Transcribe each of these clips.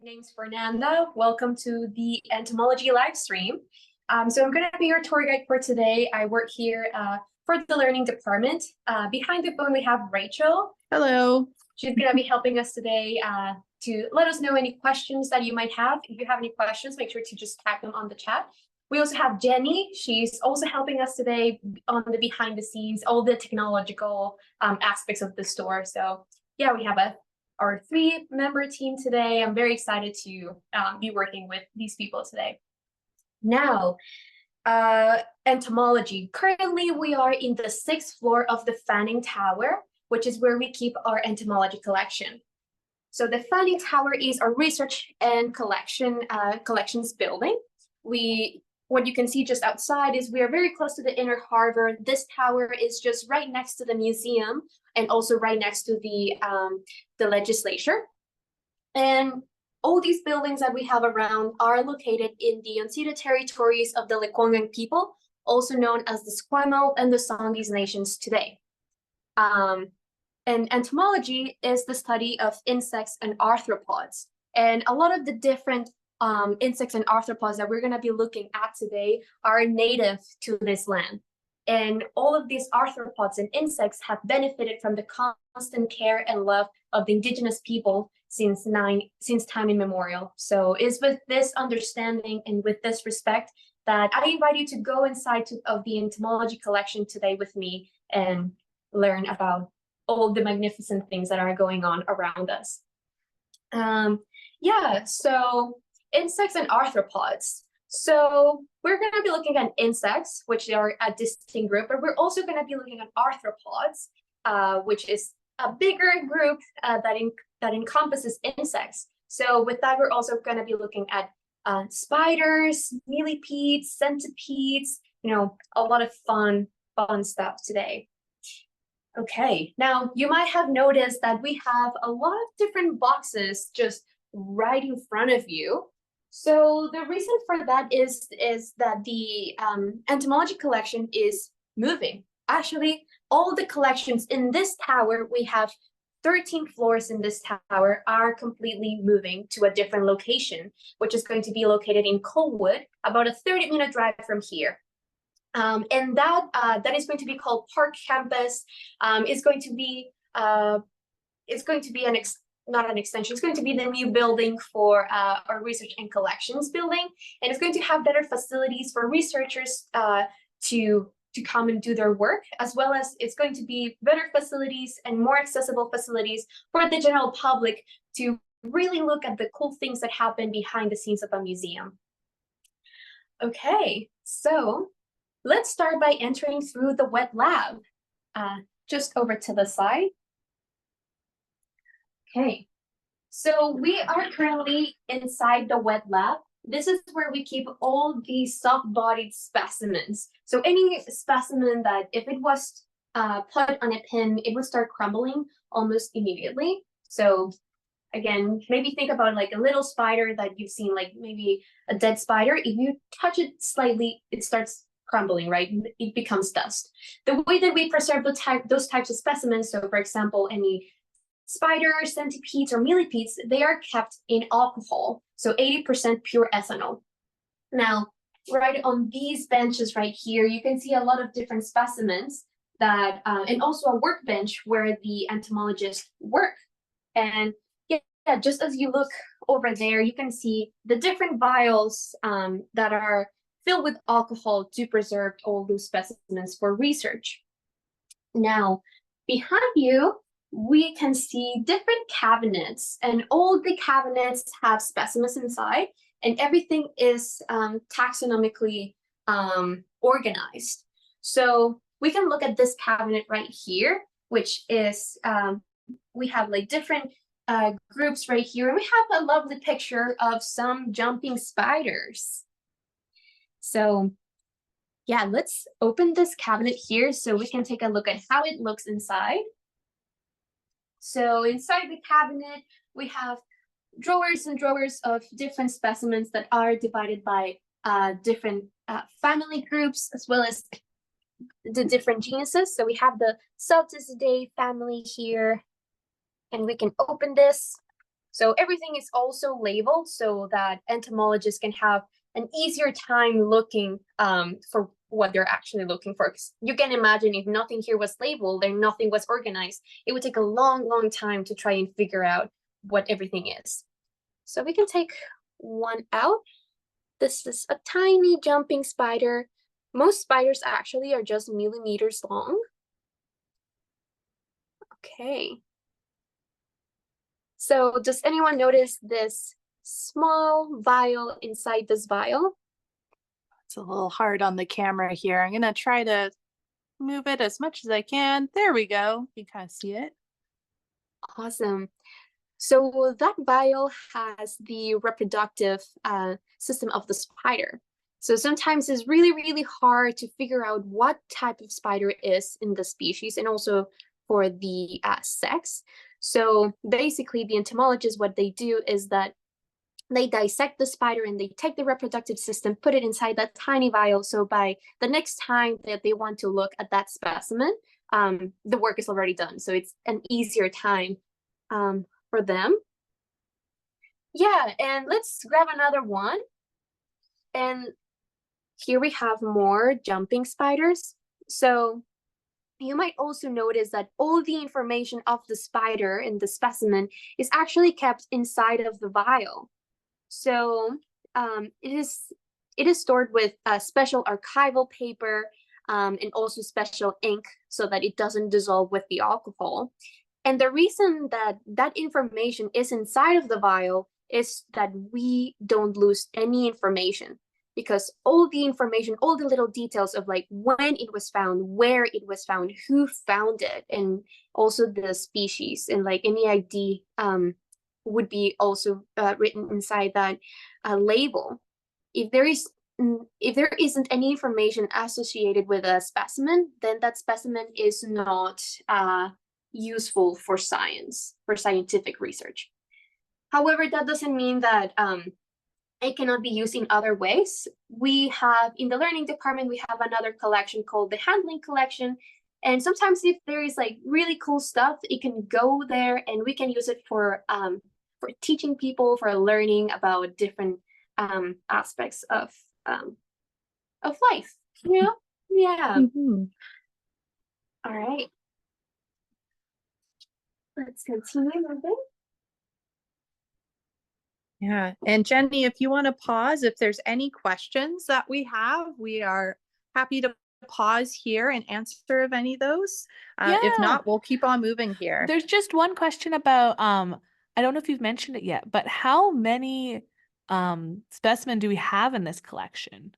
name's Fernanda. Welcome to the entomology live stream. So I'm going to be your tour guide for today. I work here for the learning department. Behind the phone, we have Rachel. Hello. She's going to be helping us today to let us know any questions that you might have. If you have any questions, make sure to just type them on the chat. We also have Jenny. She's also helping us today on the behind the scenes, all the technological aspects of the store. So yeah, we have our 3-member team today. I'm very excited to be working with these people today. Now, entomology. Currently, we are in the 6th floor of the Fanning Tower, which is where we keep our entomology collection. So the Fanning Tower is our research and collections building. What you can see just outside is we are very close to the inner harbor. This tower is just right next to the museum and also right next to the legislature. And all these buildings that we have around are located in the unceded territories of the Lekwungen people, also known as the Esquimalt and the Songhees nations today. And entomology is the study of insects and arthropods. And a lot of the different insects and arthropods that we're going to be looking at today are native to this land. And all of these arthropods and insects have benefited from the constant care and love of the indigenous people since time immemorial. So it's with this understanding and with this respect that I invite you to go inside of the entomology collection today with me and learn about all the magnificent things that are going on around us. So insects and arthropods. So we're going to be looking at insects, which are a distinct group, but we're also going to be looking at arthropods, which is a bigger group that encompasses insects. So with that, we're also going to be looking at spiders, millipedes, centipedes, a lot of fun stuff today. Okay, now you might have noticed that we have a lot of different boxes just right in front of you. So the reason for that is that the entomology collection is moving. Actually, all the collections in this tower, we have 13 floors in this tower, are completely moving to a different location, which is going to be located in Colwood, about a 30-minute drive from here. And that is going to be called Park Campus. It's going to be not an extension. It's going to be the new building for our research and collections building, and it's going to have better facilities for researchers to come and do their work, as well as it's going to be better facilities and more accessible facilities for the general public to really look at the cool things that happen behind the scenes of a museum. Okay, so let's start by entering through the wet lab. Just over to the side. Okay, so we are currently inside the wet lab. This is where we keep all these soft-bodied specimens. So any specimen that if it was put on a pin, it would start crumbling almost immediately. So again, maybe think about like a little spider that you've seen, like maybe a dead spider. If you touch it slightly, it starts crumbling, right? It becomes dust. The way that we preserve those types of specimens, so for example, any spiders, centipedes, or millipedes, they are kept in alcohol, so 80% pure ethanol. Now, right on these benches right here, you can see a lot of different specimens that, and also a workbench where the entomologists work. And yeah, just as you look over there, you can see the different vials that are filled with alcohol to preserve all those specimens for research. Now, behind you, we can see different cabinets, and all the cabinets have specimens inside, and everything is taxonomically organized. So we can look at this cabinet right here, which is, we have like different groups right here, and we have a lovely picture of some jumping spiders. So yeah, let's open this cabinet here so we can take a look at how it looks inside. So inside the cabinet, we have drawers and drawers of different specimens that are divided by different family groups, as well as the different genuses. So we have the Celtidae family here, and we can open this. So everything is also labeled so that entomologists can have an easier time looking for what they're actually looking for. 'Cause you can imagine if nothing here was labeled and nothing was organized, it would take a long time to try and figure out what everything is. So we can take one out. This is a tiny jumping spider. Most spiders actually are just millimeters long. Okay. So does anyone notice this small vial inside this vial? It's a little hard on the camera here. I'm going to try to move it as much as I can. There we go. You kind of see it. Awesome. So that vial has the reproductive system of the spider. So sometimes it's really hard to figure out what type of spider it is in the species and also for the sex. So basically the entomologists, what they do is that they dissect the spider and they take the reproductive system, put it inside that tiny vial. So by the next time that they want to look at that specimen, the work is already done. So it's an easier time for them. Yeah, and let's grab another one. And here we have more jumping spiders. So you might also notice that all the information of the spider in the specimen is actually kept inside of the vial. So it is stored with a special archival paper and also special ink so that it doesn't dissolve with the alcohol. And the reason that that information is inside of the vial is that we don't lose any information, because all the information, all the little details of like when it was found, where it was found, who found it, and also the species and like any ID would be also written inside that label. If there isn't any information associated with a specimen, then that specimen is not useful for science, for scientific research. However, that doesn't mean that it cannot be used in other ways. We have, in the learning department, we have another collection called the handling collection. And sometimes if there is like really cool stuff, it can go there and we can use it for teaching people, for learning about different aspects of life, you know? Yeah. Mm-hmm. All right. Let's continue moving. Yeah. And Jenny, if you want to pause, if there's any questions that we have, we are happy to pause here and answer of any of those. If not, we'll keep on moving here. There's just one question about, I don't know if you've mentioned it yet, but how many specimens do we have in this collection?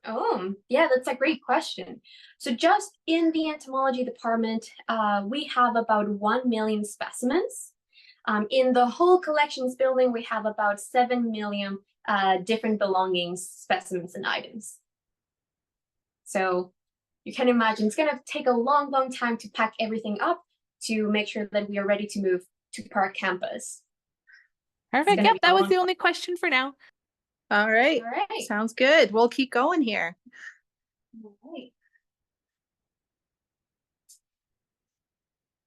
Oh, yeah, that's a great question. So just in the entomology department, we have about 1 million specimens. In the whole collections building, we have about 7 million different belongings, specimens, and items. So you can imagine it's going to take a long time to pack everything up to make sure that we are ready to move to Park Campus. Perfect. Yep, that was the only question for now. All right. Sounds good. We'll keep going here. All right.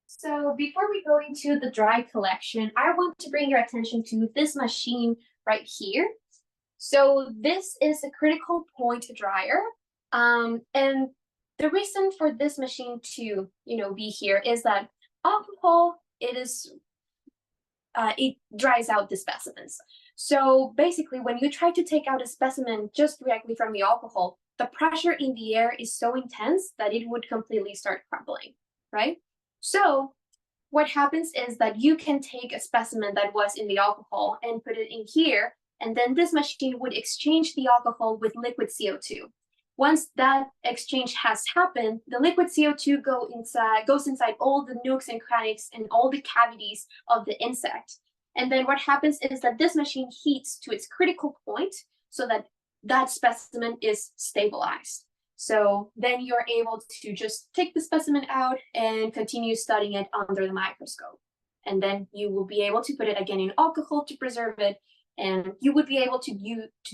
So before we go into the dry collection, I want to bring your attention to this machine right here. So this is a critical point dryer. And the reason for this machine to, be here is that alcohol, it dries out the specimens. So basically, when you try to take out a specimen just directly from the alcohol, the pressure in the air is so intense that it would completely start crumbling, right? So what happens is that you can take a specimen that was in the alcohol and put it in here, and then this machine would exchange the alcohol with liquid CO2. Once that exchange has happened, the liquid CO2 goes inside all the nooks and crannies and all the cavities of the insect. And then what happens is that this machine heats to its critical point so that that specimen is stabilized. So then you're able to just take the specimen out and continue studying it under the microscope. And then you will be able to put it again in alcohol to preserve it. And you would be able to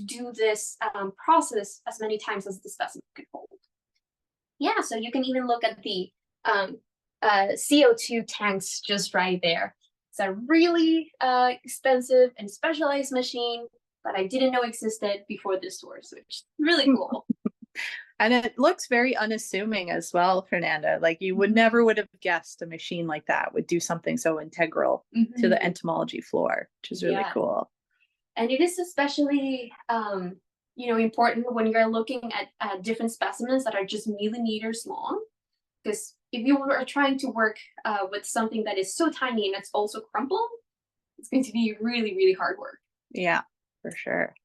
do this process as many times as the specimen could hold. Yeah, so you can even look at the CO2 tanks just right there. It's a really expensive and specialized machine that I didn't know existed before this tour, so it's really cool. And it looks very unassuming as well, Fernanda. Like you would never would have guessed a machine like that would do something so integral to the entomology floor, which is really cool. And it is especially, important when you're looking at different specimens that are just millimeters long. Because if you are trying to work with something that is so tiny and it's also crumpled, it's going to be really, really hard work. Yeah, for sure.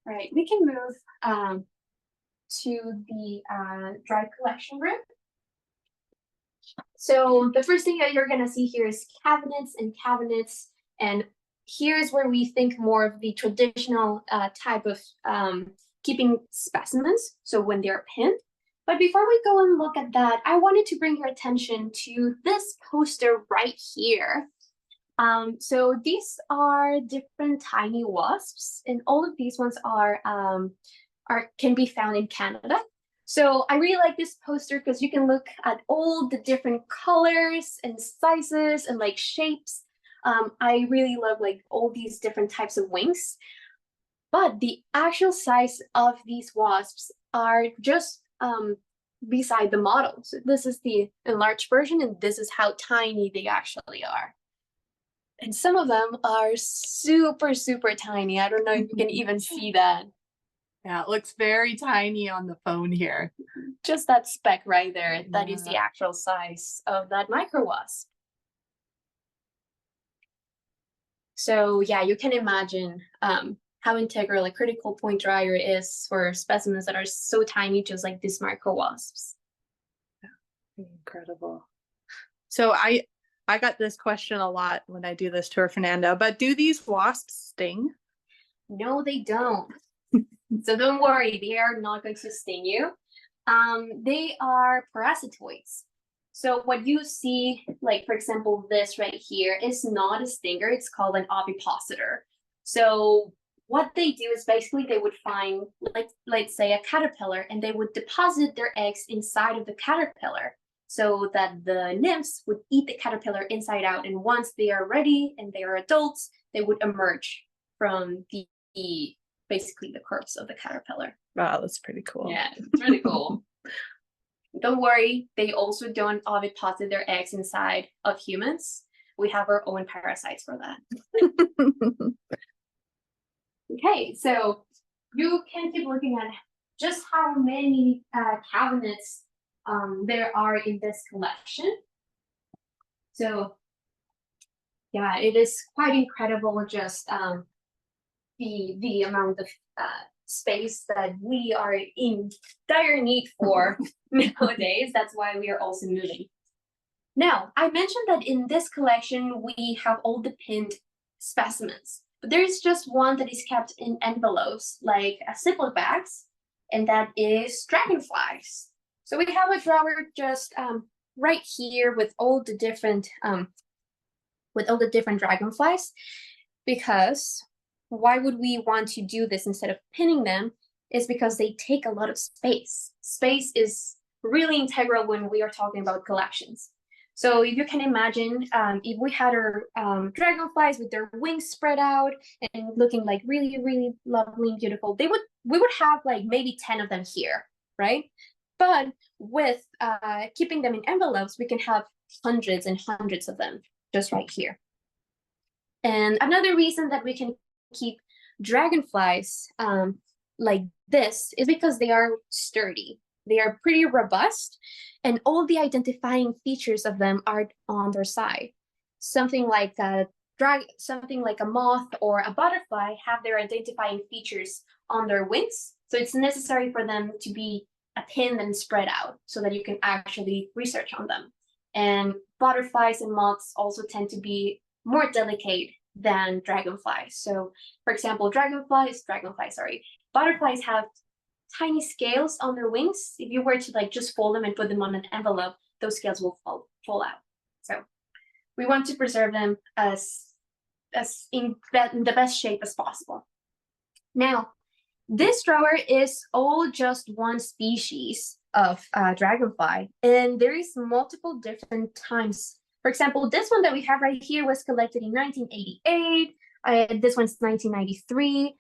All right, we can move to the drive collection room. So the first thing that you're gonna see here is cabinets, and here's where we think more of the traditional type of keeping specimens, so when they're pinned. But before we go and look at that, I wanted to bring your attention to this poster right here. So these are different tiny wasps, and all of these ones can be found in Canada. So I really like this poster because you can look at all the different colors and sizes and like shapes. I really love like all these different types of wings. But the actual size of these wasps are just beside the model. So this is the enlarged version, and this is how tiny they actually are. And some of them are super, super tiny. I don't know if you can even see that. Yeah, it looks very tiny on the phone here. Just that speck right there, that is the actual size of that micro wasp. So yeah, you can imagine how integral a critical point dryer is for specimens that are so tiny, just like these micro wasps. Yeah, incredible. So I got this question a lot when I do this tour, Fernanda, but do these wasps sting? No, they don't. So don't worry, they are not going to sting you. They are parasitoids. So what you see, like for example, this right here is not a stinger, it's called an ovipositor. So what they do is basically they would find, like, let's say a caterpillar, and they would deposit their eggs inside of the caterpillar so that the nymphs would eat the caterpillar inside out. And once they are ready and they are adults, they would emerge from basically the corpse of the caterpillar. Wow, that's pretty cool. Yeah, it's really cool. Don't worry, they also don't oviposit their eggs inside of humans. We have our own parasites for that. Okay, so you can keep looking at just how many cabinets there are in this collection. So yeah, it is quite incredible just the amount of space that we are in dire need for nowadays. That's why we are also moving. Now, I mentioned that in this collection, we have all the pinned specimens, but there's just one that is kept in envelopes, like Ziploc bags, and that is dragonflies. So we have a drawer just right here with all the different dragonflies, because why would we want to do this instead of pinning them is because they take a lot of space. Space is really integral when we are talking about collections. So if you can imagine, if we had our dragonflies with their wings spread out and looking like really, really lovely and beautiful, we would have like maybe 10 of them here, right? But with keeping them in envelopes, we can have hundreds and hundreds of them just right here. And another reason that we can keep dragonflies like this is because they are sturdy. They are pretty robust, and all the identifying features of them are on their side. Something like a moth or a butterfly have their identifying features on their wings, so it's necessary for them to be pinned and spread out so that you can actually research on them. And butterflies and moths also tend to be more delicate than dragonflies. So for example, butterflies have tiny scales on their wings. If you were to like just fold them and put them on an envelope, those scales will fall out. So we want to preserve them as in the best shape as possible. Now, this drawer is all just one species of dragonfly, and there is multiple different types For example, this one that we have right here was collected in 1988. This one's 1993.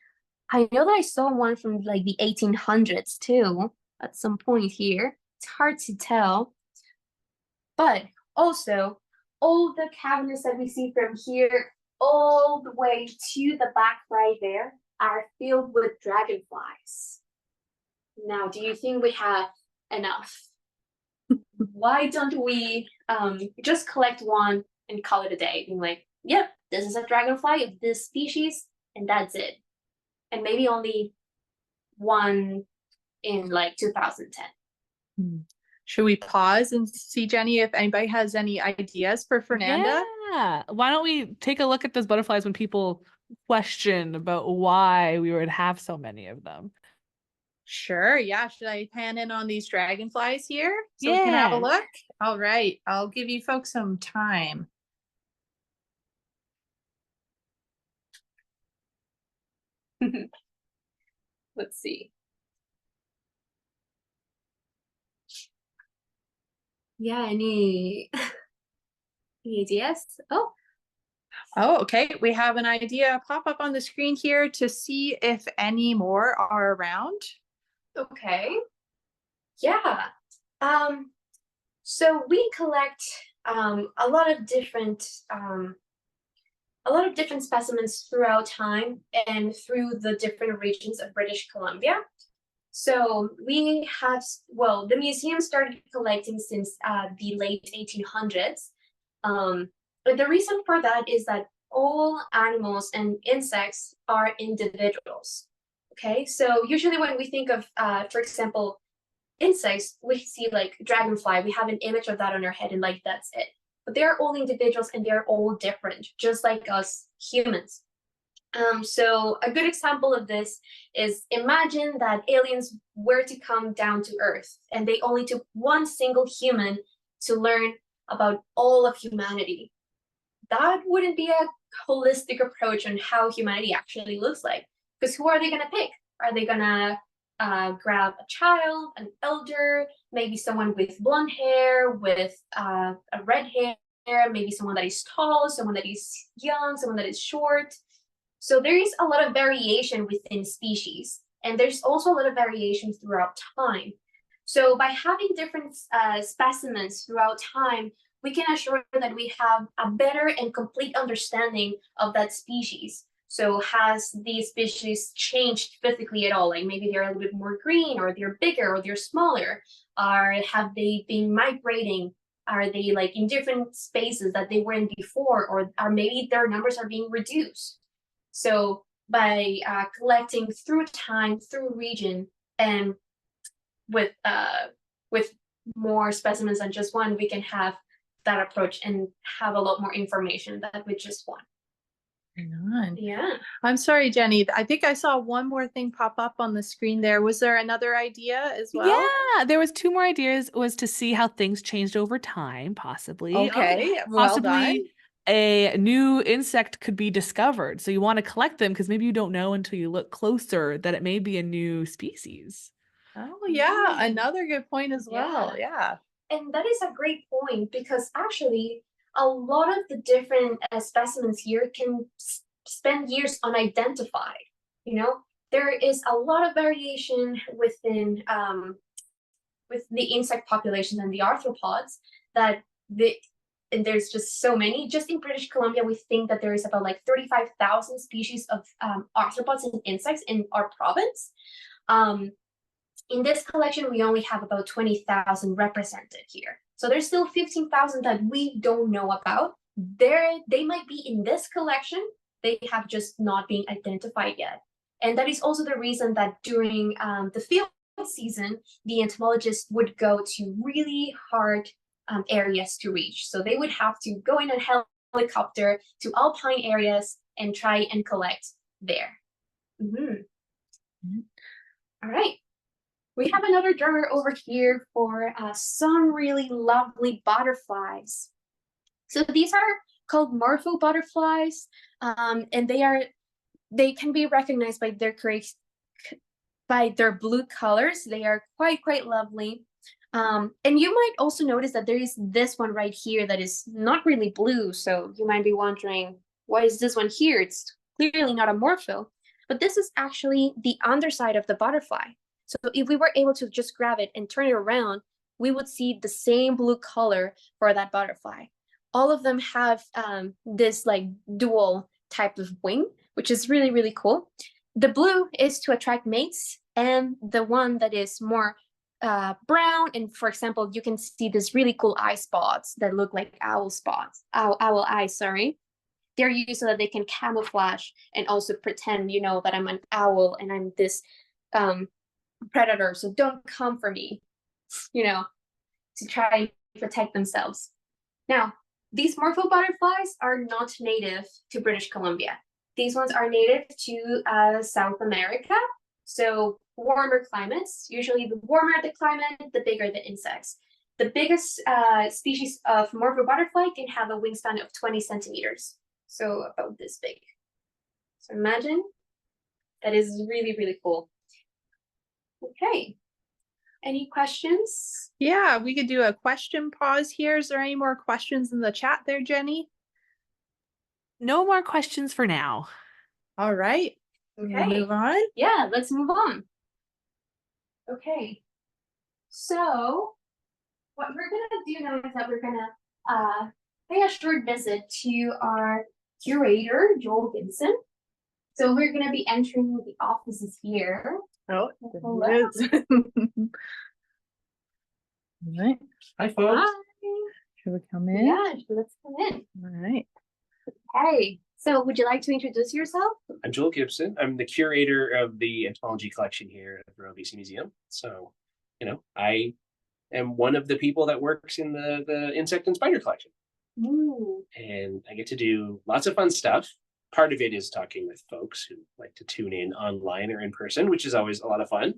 I know that I saw one from like the 1800s too at some point here. It's hard to tell. But also, all the cabinets that we see from here all the way to the back right there are filled with dragonflies. Now, do you think we have enough? Why don't we just collect one and call it a day? Being like, yep, this is a dragonfly of this species, and that's it. And maybe only one in like 2010. Should we pause and see, Jenny, if anybody has any ideas for Fernanda? Yeah. Why don't we take a look at those butterflies when people question about why we would have so many of them? Sure. Yeah. Should I pan in on these dragonflies here so we can have a look? All right. I'll give you folks some time. Let's see. Yeah, any ideas? Oh, okay. We have an idea pop up on the screen here to see if any more are around. Okay. Yeah. So we collect a lot of different specimens throughout time and through the different regions of British Columbia. So we have, well, the museum started collecting since the late 1800s. But the reason for that is that all animals and insects are individuals. Okay, so usually when we think of, for example, insects, we see like dragonfly, we have an image of that on our head and like that's it. But they're all individuals and they're all different, just like us humans. So a good example of this is imagine that aliens were to come down to Earth and they only took one single human to learn about all of humanity. That wouldn't be a holistic approach on how humanity actually looks like. Because who are they going to pick? Are they going to grab a child, an elder, maybe someone with blonde hair, with a red hair, maybe someone that is tall, someone that is young, someone that is short? So there is a lot of variation within species, and there's also a lot of variation throughout time. So by having different specimens throughout time, we can assure that we have a better and complete understanding of that species. So has the species changed physically at all? Like maybe they're a little bit more green, or they're bigger, or they're smaller, or have they been migrating? Are they like in different spaces that they weren't before, or maybe their numbers are being reduced? So by collecting through time, through region, and with more specimens than just one, we can have that approach and have a lot more information than with just one. Yeah. I'm sorry, Jenny. I think I saw one more thing pop up on the screen there. Was there another idea as well? Yeah, there was two more ideas. Was to see how things changed over time, possibly. Okay, well done. A new insect could be discovered. So you want to collect them because maybe you don't know until you look closer that it may be a new species. Oh, yeah. Another good point as well. Yeah. And that is a great point because actually a lot of the different specimens here can spend years unidentified. You know, there is a lot of variation within with the insect population and the arthropods that and there's just so many. Just in British Columbia, we think that there is about like 35,000 species of arthropods and insects in our province. In this collection, we only have about 20,000 represented here. So there's still 15,000 that we don't know about. They might be in this collection. They have just not been identified yet. And that is also the reason that during the field season, the entomologists would go to really hard areas to reach. So they would have to go in a helicopter to alpine areas and try and collect there. All right. We have another jar over here for some really lovely butterflies. So these are called morpho butterflies, and they can be recognized by their by their blue colors. They are quite lovely. And you might also notice that there is this one right here that is not really blue. So you might be wondering, why is this one here? It's clearly not a morpho. But this is actually the underside of the butterfly. So if we were able to just grab it and turn it around, we would see the same blue color for that butterfly. All of them have this like dual type of wing, which is really cool. The blue is to attract mates, and the one that is more brown, and for example, you can see this really cool eye spots that look like owl spots, owl eyes, sorry. They're used so that they can camouflage and also pretend, you know, that I'm an owl and I'm this predator, so don't come for me, you know, to try and protect themselves. Now, these morpho butterflies are not native to British Columbia. These ones are native to South America, so warmer climates. Usually the warmer the climate, the bigger the insects. The biggest species of morpho butterfly can have a wingspan of 20 centimeters, so about this big. So imagine, that is really cool. Okay, any questions? Yeah, we could do a question pause here. Is there any more questions in the chat there, Jenny? No more questions for now. All right. Okay. Move on. Yeah, let's move on. Okay. So what we're gonna do now is that we're gonna pay a short visit to our curator, Joel Gibson. So we're gonna be entering the offices here. Oh, Hello. there it is. All right. Hi, folks. Hi. Should we come in? Yeah, let's come in. All right. Hey, so would you like to introduce yourself? I'm Joel Gibson. I'm the curator of the entomology collection here at the Royal BC Museum. So, you know, I am one of the people that works in the insect and spider collection. Ooh. And I get to do lots of fun stuff. Part of it is talking with folks who like to tune in online or in person, which is always a lot of fun.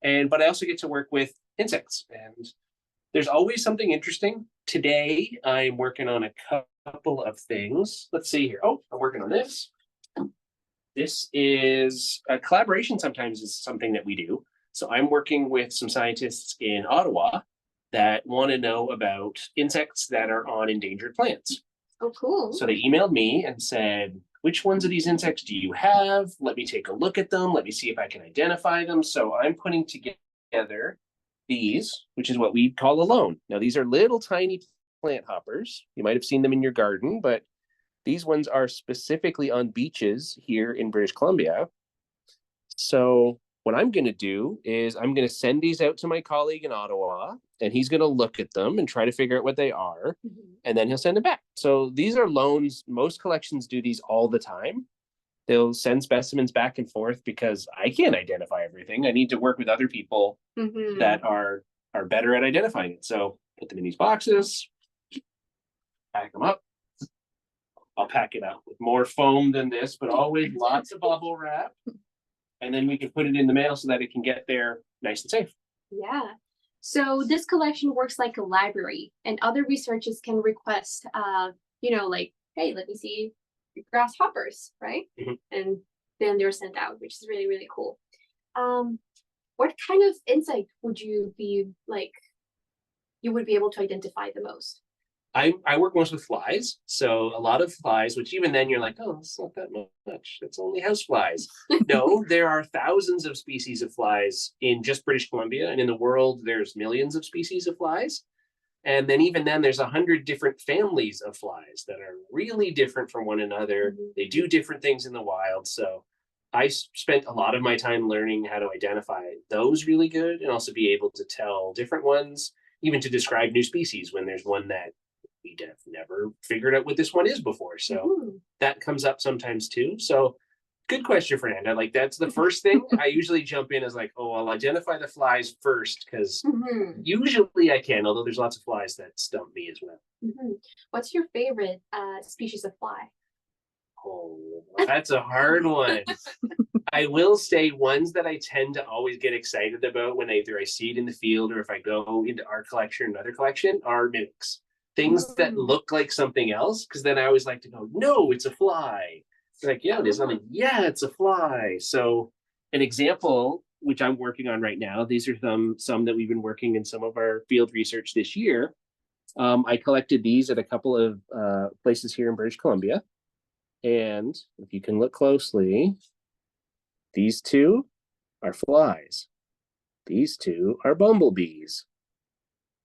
But I also get to work with insects, and there's always something interesting. Today, I'm working on a couple of things. Let's see here. Oh, I'm working on this. This is a collaboration. Sometimes is something that we do. So I'm working with some scientists in Ottawa that want to know about insects that are on endangered plants. Oh, cool. So they emailed me and said, which ones of these insects do you have? Let me take a look at them. Let me see if I can identify them. So I'm putting together these, which is what we call a loan. Now, these are little tiny plant hoppers. You might have seen them in your garden, but these ones are specifically on beaches here in British Columbia. So what I'm going to do is I'm going to send these out to my colleague in Ottawa, and he's going to look at them and try to figure out what they are, and then he'll send them back. So these are loans. Most collections do these all the time. They'll send specimens back and forth because I can't identify everything. I need to work with other people that are better at identifying it. So put them in these boxes, pack them up. I'll pack it up with more foam than this, but always lots of bubble wrap. And then we can put it in the mail so that it can get there nice and safe. Yeah. So this collection works like a library, and other researchers can request, you know, like, hey, let me see grasshoppers, right? And then they're sent out, which is really cool. What kind of insect would you be like, you would be able to identify the most? I work most with flies. So a lot of flies, which even then you're like, oh, it's not that much. It's only house flies. No, there are thousands of species of flies in just British Columbia, and in the world, there's millions of species of flies. And then even then, there's 100 different families of flies that are really different from one another. They do different things in the wild. So I spent a lot of my time learning how to identify those really good, and also be able to tell different ones, even to describe new species when there's one that we have never figured out what this one is before. So that comes up sometimes too. So good question, Fernanda. Like, that's the first thing. I usually jump in as like, oh, I'll identify the flies first, because usually I can, although there's lots of flies that stump me as well. What's your favorite species of fly? Oh, that's a hard one. I will say ones that I tend to always get excited about when either I see it in the field or if I go into our collection or another collection are mimics. Things that look like something else, because then I always like to go, no, it's a fly. Like, yeah, it is. I'm like, yeah, it's a fly. So an example which I'm working on right now. These are some that we've been working in some of our field research this year. I collected these at a couple of places here in British Columbia. And if you can look closely, these two are flies. These two are bumblebees.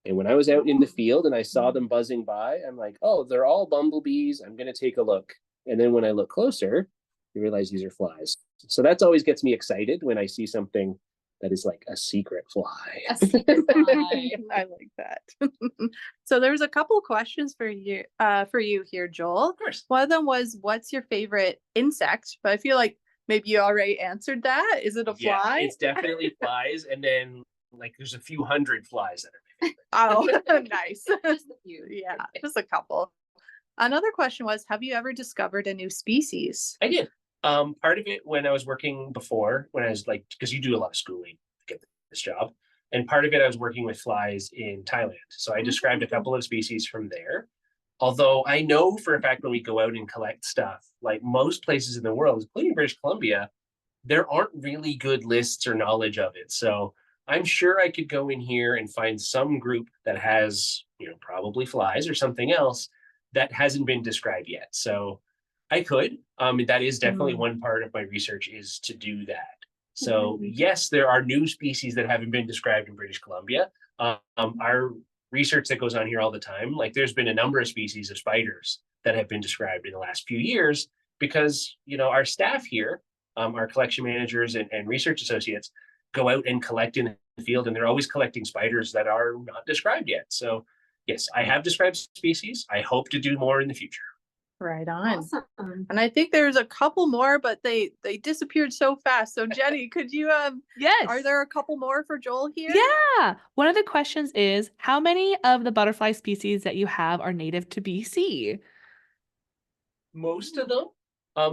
And when I was out in the field and I saw them buzzing by, I'm like, oh, they're all bumblebees. I'm going to take a look. And then when I look closer, you realize these are flies. So that's always gets me excited when I see something that is like a secret fly. A secret fly. I like that. So there's a couple questions for you here, Joel. Of course. One of them was, what's your favorite insect? But I feel like maybe you already answered that. Is it a Yeah, fly? it's definitely flies. And then like there's a few hundred flies that are my favorite. Oh, nice. Just a few. Yeah, just a couple. Another question was, have you ever discovered a new species? I did. Part of it when I was working before, when I was like, because you do a lot of schooling to get this job, and part of it I was working with flies in Thailand. So I described a couple of species from there. Although I know for a fact when we go out and collect stuff, like most places in the world, including British Columbia, there aren't really good lists or knowledge of it. So I'm sure I could go in here and find some group that has, probably flies or something else that hasn't been described yet. So I could. That is definitely one part of my research is to do that. So yes, there are new species that haven't been described in British Columbia. Our research that goes on here all the time, like there's been a number of species of spiders that have been described in the last few years because, our staff here, our collection managers and research associates go out and collect in the field, and they're always collecting spiders that are not described yet. So yes, I have described species. I hope to do more in the future. Right on. Awesome. And I think there's a couple more, but they disappeared so fast. So Jenny, could you Yes. are there a couple more for Joel here? Yeah. One of the questions is, how many of the butterfly species that you have are native to BC? Most of them.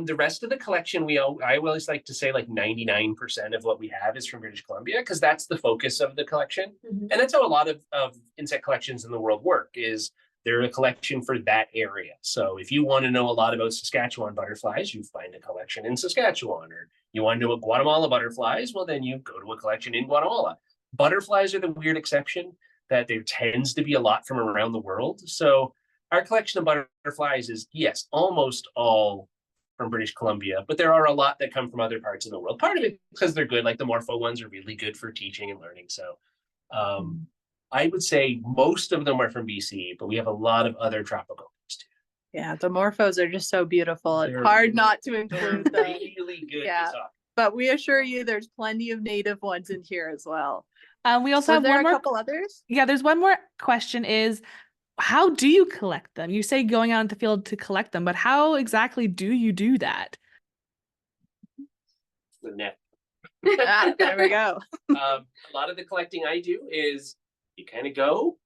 The rest of the collection, I always like to say like 99% of what we have is from British Columbia because that's the focus of the collection. And that's how a lot of insect collections in the world work is they're a collection for that area. So if you want to know a lot about Saskatchewan butterflies, you find a collection in Saskatchewan. Or you want to know about Guatemala butterflies, well, then you go to a collection in Guatemala. Butterflies are the weird exception that there tends to be a lot from around the world. So our collection of butterflies is, yes, almost all from British Columbia, but there are a lot that come from other parts of the world. Part of it because they're good, like the morpho ones are really good for teaching and learning. So I would say most of them are from BC, but we have a lot of other tropical ones too. Yeah, the morphos are just so beautiful. It's They're hard really- not to They're include them. really good Yeah. to talk. But we assure you there's plenty of native ones in here as well. We also Was have there one a more. couple others? Yeah, there's one more question is, how do you collect them? You say going out into the field to collect them, but how exactly do you do that? The net. There we go. A lot of the collecting I do is you kind of go,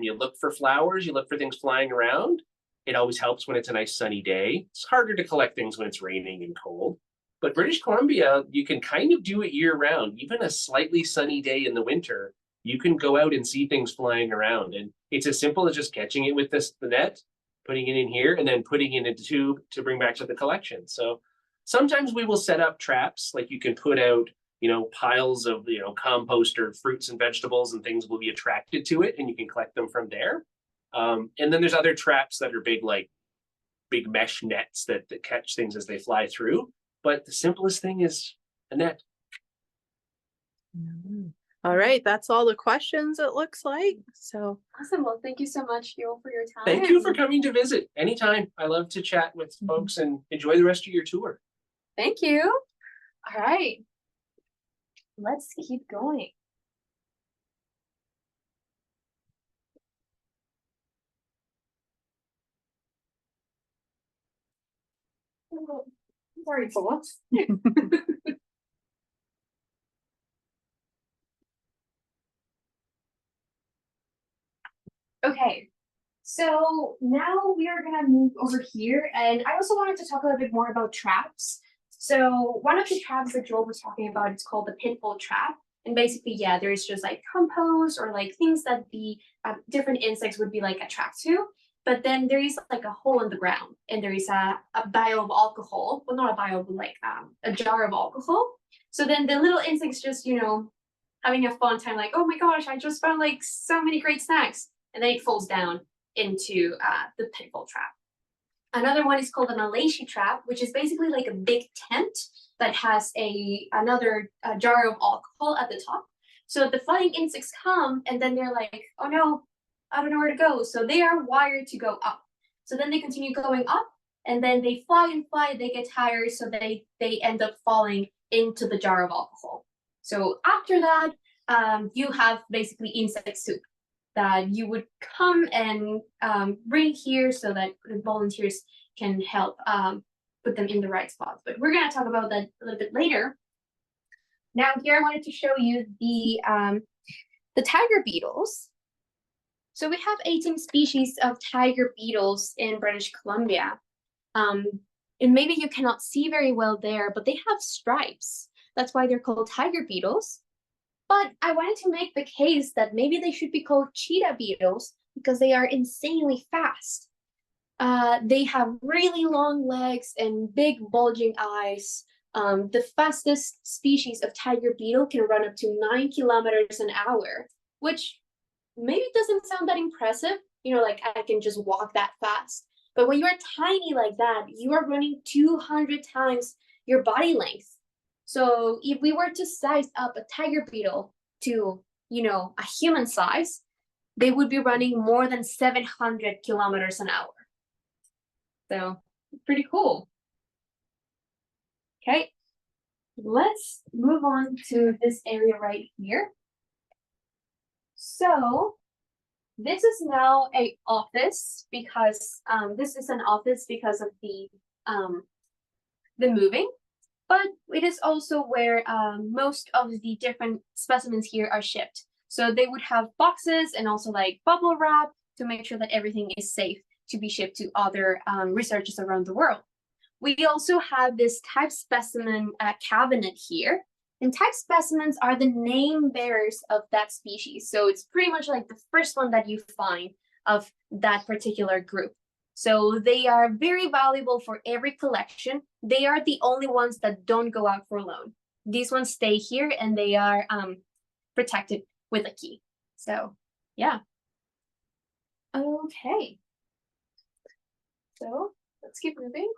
you look for flowers, you look for things flying around. It always helps when it's a nice sunny day. It's harder to collect things when it's raining and cold. But British Columbia, you can kind of do it year round. Even a slightly sunny day in the winter, you can go out and see things flying around. And it's as simple as just catching it with the net, putting it in here, and then putting it in a tube to bring back to the collection. So sometimes we will set up traps, like you can put out, piles of, compost or fruits and vegetables and things will be attracted to it and you can collect them from there. And then there's other traps that are big mesh nets that catch things as they fly through. But the simplest thing is a net. All right, that's all the questions it looks like. So Awesome. Well, thank you so much, Joel, for your time. Thank you for coming to visit anytime. I love to chat with folks and enjoy the rest of your tour. Thank you. All right. Let's keep going. Sorry, Paul. Okay, so now we are gonna move over here, and I also wanted to talk a little bit more about traps. So one of the traps that Joel was talking about, it's called the pitfall trap. And basically, yeah, there's just like compost or like things that the different insects would be like attracted to. But then there is like a hole in the ground, and there is a vial of alcohol. Well, not a vial, but like a jar of alcohol. So then the little insects just, you know, having a fun time, like, oh my gosh, I just found like so many great snacks. And then it falls down into the pitfall trap. Another one is called a Malachi trap, which is basically like a big tent that has another jar of alcohol at the top. So the flying insects come and then they're like, oh no, I don't know where to go. So they are wired to go up. So then they continue going up and then they fly and fly, they get tired, so they end up falling into the jar of alcohol. So after that, you have basically insect soup that you would come and bring here so that the volunteers can help put them in the right spots. But we're gonna talk about that a little bit later. Now here I wanted to show you the tiger beetles. So we have 18 species of tiger beetles in British Columbia. And maybe you cannot see very well there, but they have stripes. That's why they're called tiger beetles. But I wanted to make the case that maybe they should be called cheetah beetles because they are insanely fast. They have really long legs and big bulging eyes. The fastest species of tiger beetle can run up to 9 kilometers an hour, which maybe doesn't sound that impressive. You know, like I can just walk that fast. But when you're tiny like that, you are running 200 times your body length. So if we were to size up a tiger beetle to, you know, a human size, they would be running more than 700 kilometers an hour. So pretty cool. Okay, let's move on to this area right here. So this is now an office because this is an office because of the moving, but it is also where most of the different specimens here are shipped. So they would have boxes and also like bubble wrap to make sure that everything is safe to be shipped to other researchers around the world. We also have this type specimen cabinet here. And type specimens are the name bearers of that species. So it's pretty much like the first one that you find of that particular group. So they are very valuable for every collection. They are the only ones that don't go out for loan. These ones stay here and they are protected with a key. So yeah. Okay. So let's keep moving.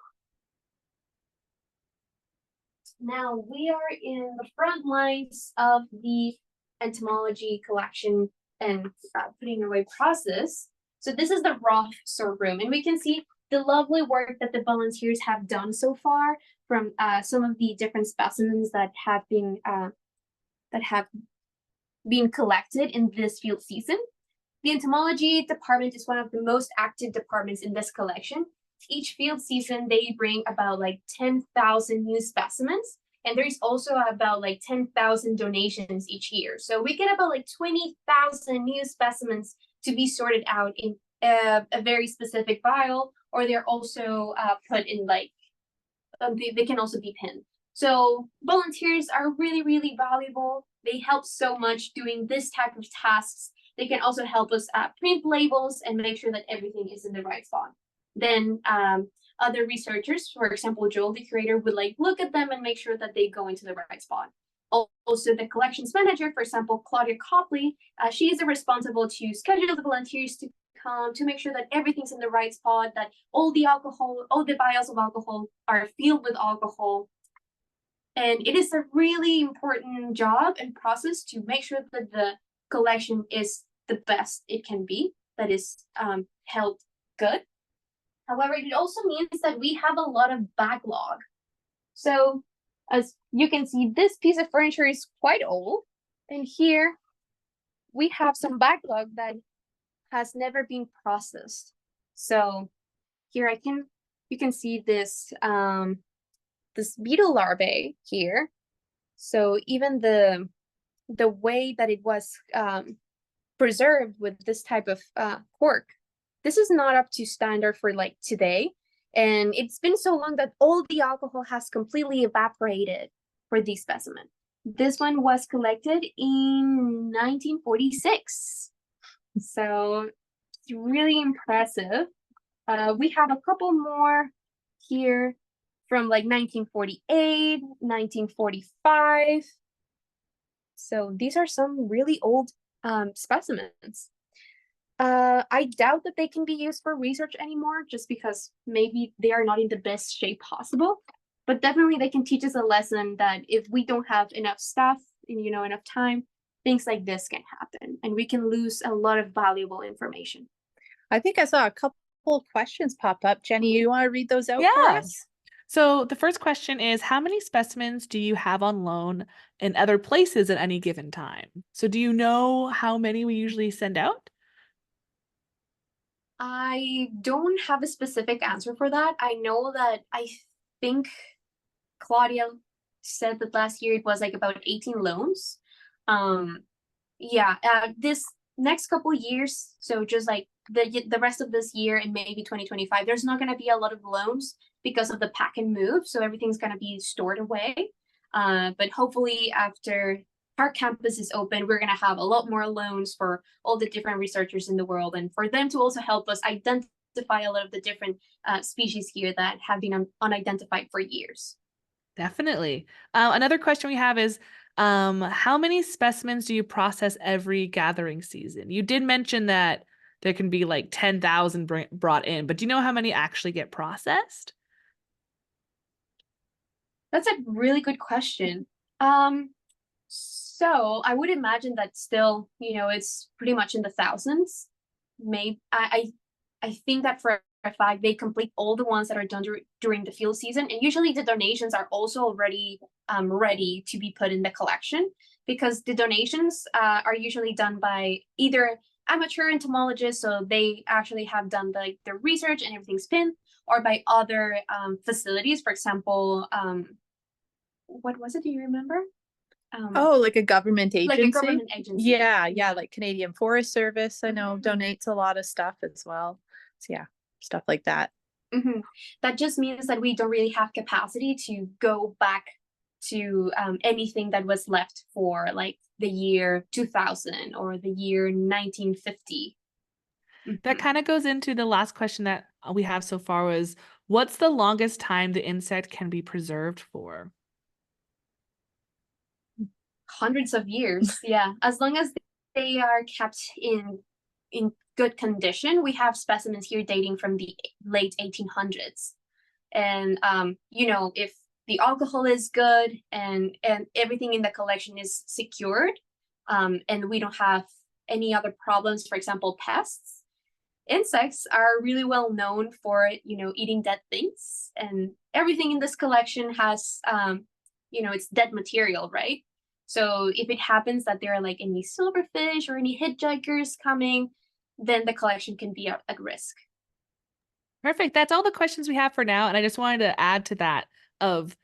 Now we are in the front lines of the entomology collection and putting away process. So this is the raw storeroom, and we can see the lovely work that the volunteers have done so far from some of the different specimens that have been collected in this field season. The entomology department is one of the most active departments in this collection. Each field season, they bring about like 10,000 new specimens, and there's also about like 10,000 donations each year. So we get about like 20,000 new specimens to be sorted out in a very specific file, or they're also put in like, they can also be pinned. So volunteers are really, really valuable. They help so much doing this type of tasks. They can also help us print labels and make sure that everything is in the right spot. Then other researchers, for example, Joel, the curator, would like look at them and make sure that they go into the right spot. Also, the collections manager, for example, Claudia Copley, she is responsible to schedule the volunteers to come to make sure that everything's in the right spot, that all the alcohol, all the vials of alcohol are filled with alcohol. And it is a really important job and process to make sure that the collection is the best it can be, that is held good. However, it also means that we have a lot of backlog. So as you can see, this piece of furniture is quite old. And here we have some backlog that has never been processed. So here you can see this, this beetle larvae here. So even the way that it was preserved with this type of cork, this is not up to standard for like today. And it's been so long that all the alcohol has completely evaporated for this specimen. This one was collected in 1946. So it's really impressive. We have a couple more here from like 1948, 1945. So these are some really old specimens. I doubt that they can be used for research anymore, just because maybe they are not in the best shape possible. But definitely they can teach us a lesson that if we don't have enough staff and enough time, things like this can happen, and we can lose a lot of valuable information. I think I saw a couple of questions pop up. Jenny, you want to read those out for Yeah. us? So the first question is, how many specimens do you have on loan in other places at any given time? So do you know how many we usually send out? I don't have a specific answer for that. I know that I think Claudia said that last year it was like about 18 loans. Yeah, this next couple years, so just like the rest of this year and maybe 2025, there's not going to be a lot of loans because of the pack and move, so everything's going to be stored away. But hopefully after our campus is open, we're going to have a lot more loans for all the different researchers in the world, and for them to also help us identify a lot of the different species here that have been unidentified for years. Definitely. Another question we have is, how many specimens do you process every gathering season? You did mention that there can be like 10,000 brought in, but do you know how many actually get processed? That's a really good question. So I would imagine that still, it's pretty much in the thousands. Maybe I think that for a fact they complete all the ones that are done during the field season, and usually the donations are also already ready to be put in the collection, because the donations are usually done by either amateur entomologists, so they actually have done the research and everything's pinned, or by other facilities. For example, what was it? Do you remember? Like a government agency? Like a government agency. Yeah, like Canadian Forest Service, I know, donates a lot of stuff as well. So yeah, stuff like that. Mm-hmm. That just means that we don't really have capacity to go back to anything that was left for like the year 2000 or the year 1950. That kind of goes into the last question that we have so far, was what's the longest time the insect can be preserved for? Hundreds of years. Yeah, as long as they are kept in good condition. We have specimens here dating from the late 1800s, and if the alcohol is good and everything in the collection is secured, and we don't have any other problems, for example pests. Insects are really well known for eating dead things, and everything in this collection has it's dead material, right? So if it happens that there are like any silverfish or any hitchhikers coming, then the collection can be at risk. Perfect. That's all the questions we have for now. And I just wanted to add to that of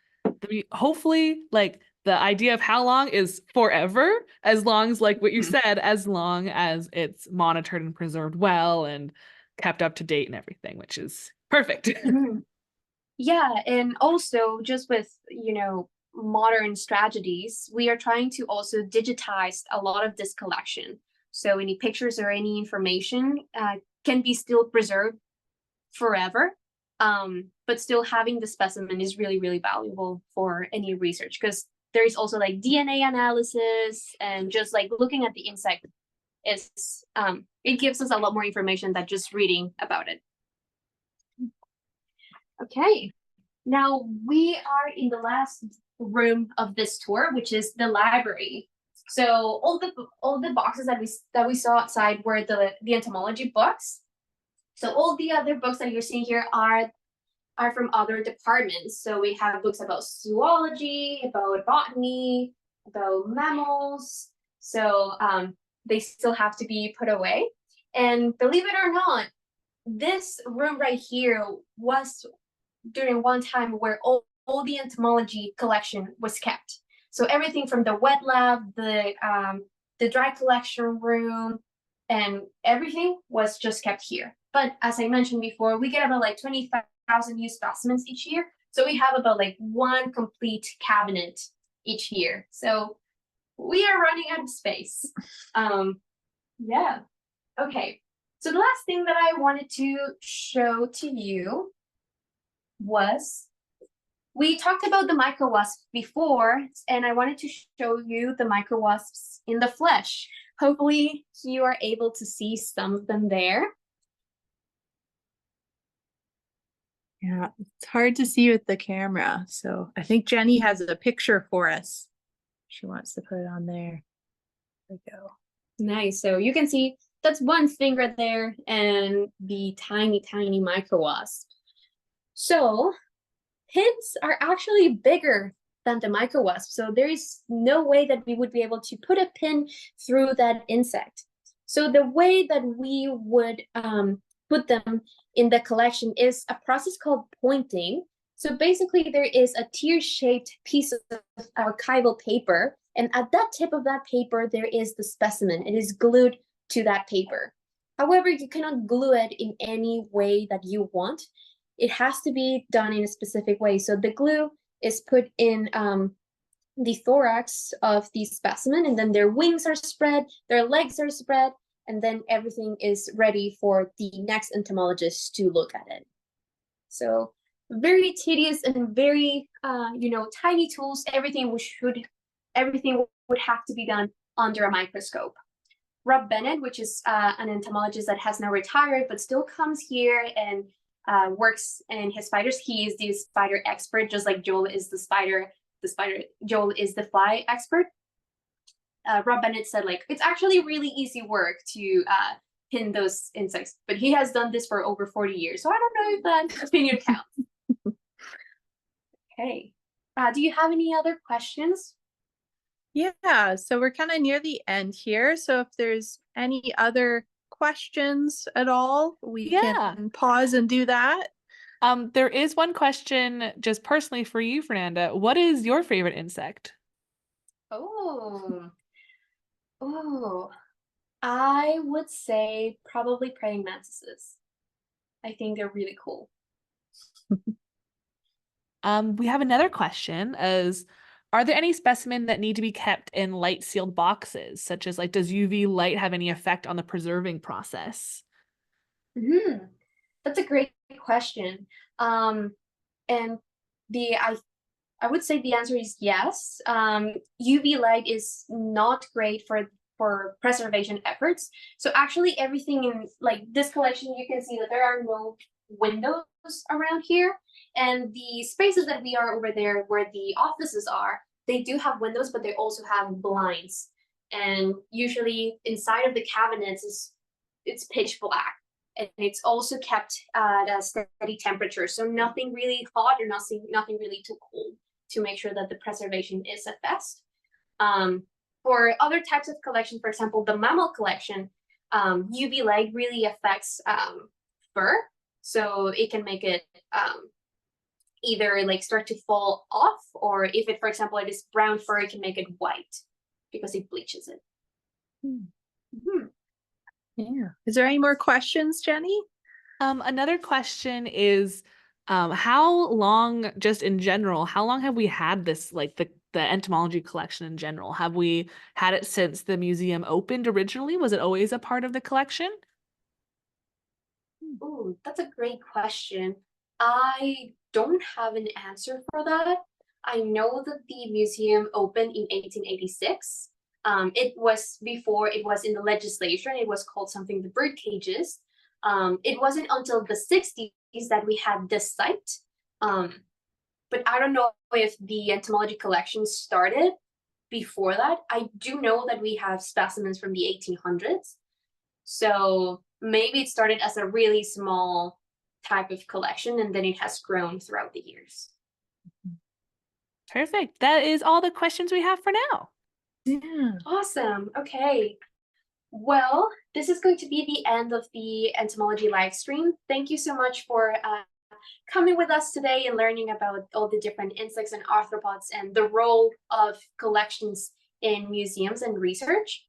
hopefully like the idea of how long is forever, as long as like what you said, as long as it's monitored and preserved well and kept up to date and everything, which is perfect. Yeah, and also just with modern strategies, we are trying to also digitize a lot of this collection. So any pictures or any information can be still preserved forever. But still having the specimen is really, really valuable for any research, because there is also like DNA analysis, and just like looking at the insect is it gives us a lot more information than just reading about it. Okay, now we are in the last room of this tour, which is the library. So all the boxes that we saw outside were the entomology books. So all the other books that you're seeing here are from other departments. So we have books about zoology, about botany, about mammals. So they still have to be put away. And believe it or not, this room right here was during one time where all the entomology collection was kept. So everything from the wet lab, the dry collection room, and everything was just kept here. But as I mentioned before, we get about like 25,000 new specimens each year. So we have about like one complete cabinet each year. So we are running out of space. Yeah. Okay. So the last thing that I wanted to show to you was we talked about the microwasps before, and I wanted to show you the microwasps in the flesh. Hopefully you are able to see some of them there. Yeah, it's hard to see with the camera. So I think Jenny has a picture for us. She wants to put it on there. There we go. Nice. So you can see that's one finger there and the tiny, tiny microwasp. So pins are actually bigger than the microwasp. So there is no way that we would be able to put a pin through that insect. So the way that we would put them in the collection is a process called pointing. So basically there is a tear-shaped piece of archival paper, and at that tip of that paper there is the specimen. It is glued to that paper. However, you cannot glue it in any way that you want. It has to be done in a specific way. So the glue is put in the thorax of the specimen, and then their wings are spread, their legs are spread, and then everything is ready for the next entomologist to look at it. So very tedious and very tiny tools. Everything would have to be done under a microscope. Rob Bennett, which is an entomologist that has now retired but still comes here and works in his spiders. He is the spider expert, just like Joel is Joel is the fly expert. Rob Bennett said, like, it's actually really easy work to pin those insects, but he has done this for over 40 years. So I don't know if that opinion counts. Okay. Do you have any other questions? Yeah, so we're kind of near the end here. So if there's any other questions at all, we can pause and do that. There is one question just personally for you, Fernanda. What is your favorite insect? Oh, I would say probably praying mantises. I think they're really cool. We have another question as, are there any specimens that need to be kept in light sealed boxes, such as, like, does UV light have any effect on the preserving process? That's a great question. And I would say the answer is yes. UV light is not great for preservation efforts. So actually everything in like this collection, you can see that there are no windows around here. And the spaces that we are over there where the offices are, they do have windows, but they also have blinds. And usually inside of the cabinets it's pitch black. And it's also kept at a steady temperature. So nothing really hot or nothing really too cold to make sure that the preservation is at best. For other types of collection, for example, the mammal collection, UV light really affects fur. So it can make it either like start to fall off, or if it, for example, it is brown fur, it can make it white because it bleaches it. Yeah. Is there any more questions, Jenny? Another question is, how long, just in general, how long have we had this, like the entomology collection in general? Have we had it since the museum opened originally? Was it always a part of the collection? Ooh, that's a great question. I don't have an answer for that. I know that the museum opened in 1886. It was before it was in the legislation. It was called something the bird cages. It wasn't until the 60s that we had this site. But I don't know if the entomology collection started before that. I do know that we have specimens from the 1800s. So maybe it started as a really small type of collection and then it has grown throughout the years. Perfect. That is all the questions we have for now. Yeah. Awesome. Okay. Well, this is going to be the end of the entomology live stream. Thank you so much for coming with us today and learning about all the different insects and arthropods and the role of collections in museums and research.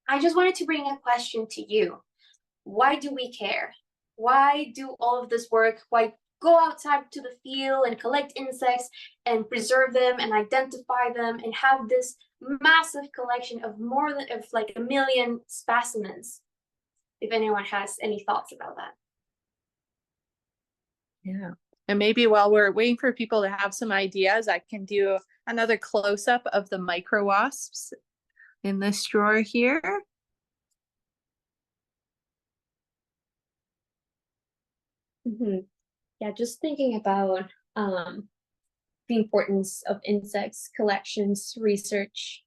I just wanted to bring a question to you. Why do we care? Why do all of this work? Why go outside to the field and collect insects and preserve them and identify them and have this massive collection of like 1 million specimens? If anyone has any thoughts about that. Yeah. And maybe while we're waiting for people to have some ideas, I can do another close-up of the micro wasps in this drawer here. Yeah, just thinking about the importance of insects, collections, research.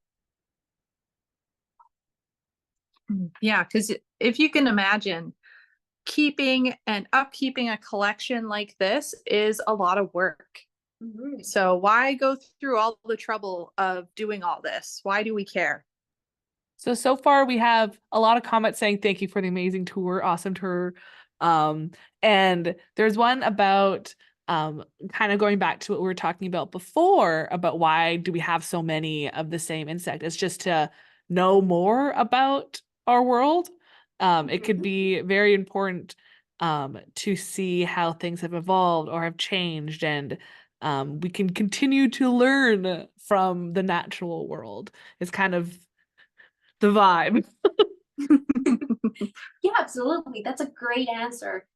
Yeah, because if you can imagine, keeping and upkeeping a collection like this is a lot of work. So why go through all the trouble of doing all this? Why do we care? So far we have a lot of comments saying thank you for the amazing tour, awesome tour. And there's one about kind of going back to what we were talking about before about why do we have so many of the same insect? It's just to know more about our world. It could be very important to see how things have evolved or have changed, and we can continue to learn from the natural world. It's kind of the vibe. Yeah, absolutely. That's a great answer.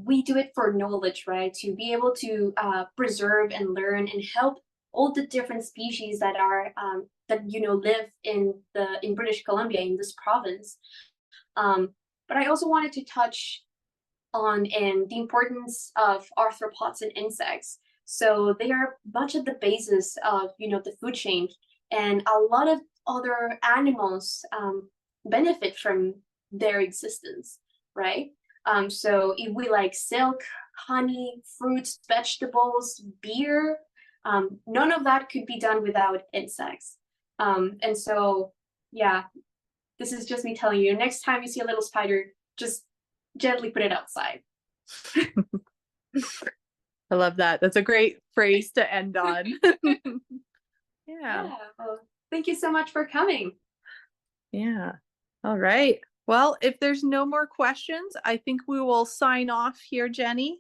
We do it for knowledge, right? To be able to preserve and learn and help all the different species that are that live in British Columbia, in this province. But I also wanted to touch on the importance of arthropods and insects. So they are much at the basis of the food chain, and a lot of other animals benefit from their existence, right? So if we like silk, honey, fruits, vegetables, beer, none of that could be done without insects. And so, yeah, this is just me telling you, next time you see a little spider, just gently put it outside. I love that. That's a great phrase to end on. Yeah. Well, thank you so much for coming. Yeah. All right. Well, if there's no more questions, I think we will sign off here, Jenny.